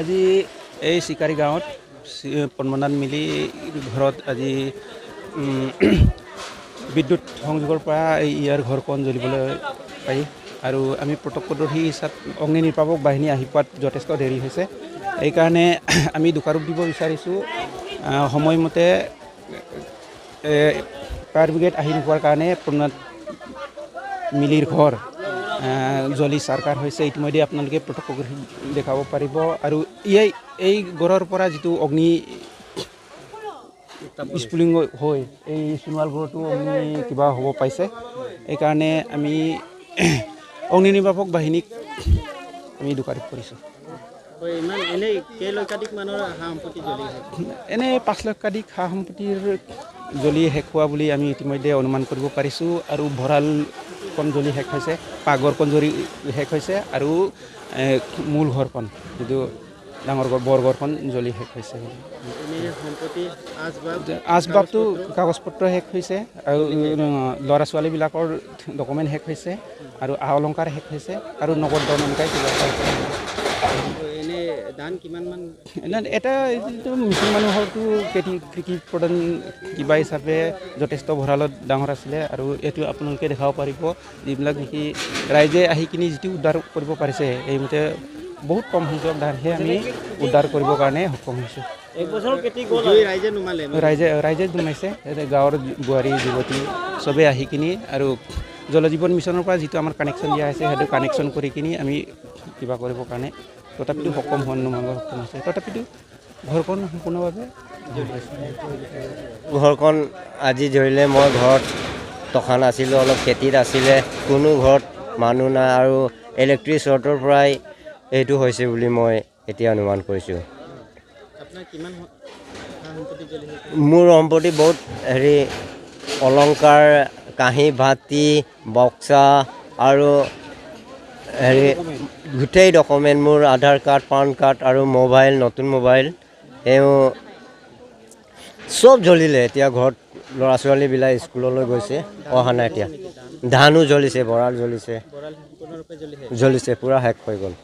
আজি এই চিকাৰী গাঁৱত পদ্মনাথ মিলি ঘৰত আজি বিদ্যুৎ সংযোগৰ পৰা ইয়াৰ ঘৰখন জ্বলিবলৈ পাই আৰু আমি প্ৰত্যক্ষদৰ্শী হিচাপে অগ্নি নিৰ্বাপক বাহিনী আহি পোৱাত যথেষ্ট দেৰি হৈছে। এইকাৰণে আমি দোষাৰোপ দিব বিচাৰিছোঁ সময়মতে ফায়াৰ ব্ৰিগেড আহি নোপোৱাৰ কাৰণে পদ্মনাথ মিলিৰ ঘৰ জ্বলি চাৰকাৰ হৈছে। ইতিমধ্যে আপোনালোকে প্ৰত্যক্ষদৰ্শী দেখাব পাৰিব আৰু এই ঘৰৰ পৰা যিটো অগ্নি স্ফুলিং হৈ এই সোণোৱাল ঘৰতো অগ্নি কিবা হ'ব পাইছে। এইকাৰণে আমি অগ্নি নিৰ্বাপক বাহিনীক আমি দোষাৰোপ কৰিছোঁ। এনে 5 লক্ষাধিক সা সম্পত্তিৰ জ্বলি শেষ হোৱা বুলি আমি ইতিমধ্যে অনুমান কৰিব পাৰিছোঁ আৰু ভঁৰালখন জ্বলি শেষ হৈছে, পাকঘৰখন জ্বলি শেষ হৈছে আৰু মূল ঘৰখন যিটো ডাঙৰ বৰঘৰখন জ্বলি শেষ হৈছে। আচবাবটো কাগজ পত্ৰ শেষ হৈছে আৰু ল'ৰা ছোৱালীবিলাকৰ ডকুমেণ্ট শেষ হৈছে আৰু আ অলংকাৰ শেষ হৈছে আৰু নগদ ধন এনেকৈ কিবা এটা মিচিং মানুহৰতো কৃষি প্ৰধান কিবা হিচাপে যথেষ্ট ভঁৰালত ডাঙৰ আছিলে আৰু এইটো আপোনালোকে দেখাব পাৰিব যিবিলাক নেকি ৰাইজে আহি কিনি যিটো উদ্ধাৰ কৰিব পাৰিছে এইমতে বহুত কম সংখ্যক ধানহে আমি উদ্ধাৰ কৰিবৰ কাৰণে সক্ষম হৈছোঁ। ৰাইজে নুমাইছে গাঁৱৰ বোৱাৰী যুৱতী চবেই আহি কিনি আৰু জল জীৱন মিছনৰ পৰা যিটো আমাৰ কানেকশ্যন দিয়া হৈছে সেইটো কানেকশ্যন কৰি কিনি আমি কিবা কৰিবৰ কাৰণে তথাপিতো সক্ষম হৈছে। তথাপিতো ঘৰখন সম্পূৰ্ণভাৱে ঘৰখন আজি ধৰিলে মই ঘৰত টকা নাছিলোঁ, অলপ খেতিত আছিলে, কোনো ঘৰত মানুহ নাই আৰু ইলেক্ট্ৰিক শ্বৰ্টৰ পৰাই এইটো হৈছে বুলি মই এতিয়া অনুমান কৰিছোঁ। মোৰ সম্পত্তি বহুত অলংকাৰ, কাঁহী বাতি, বক্সা আৰু গোটেই ডকুমেণ্ট মোৰ আধাৰ কাৰ্ড, পান কাৰ্ড আৰু মোবাইল, নতুন মোবাইল চব জ্বলিলে। এতিয়া ঘৰত ল'ৰা ছোৱালীবিলাক স্কুললৈ গৈছে, অহা নাই। এতিয়া ধানো জ্বলিছে, ভঁৰাল জ্বলিছে, পূৰা শেষ হৈ গ'ল।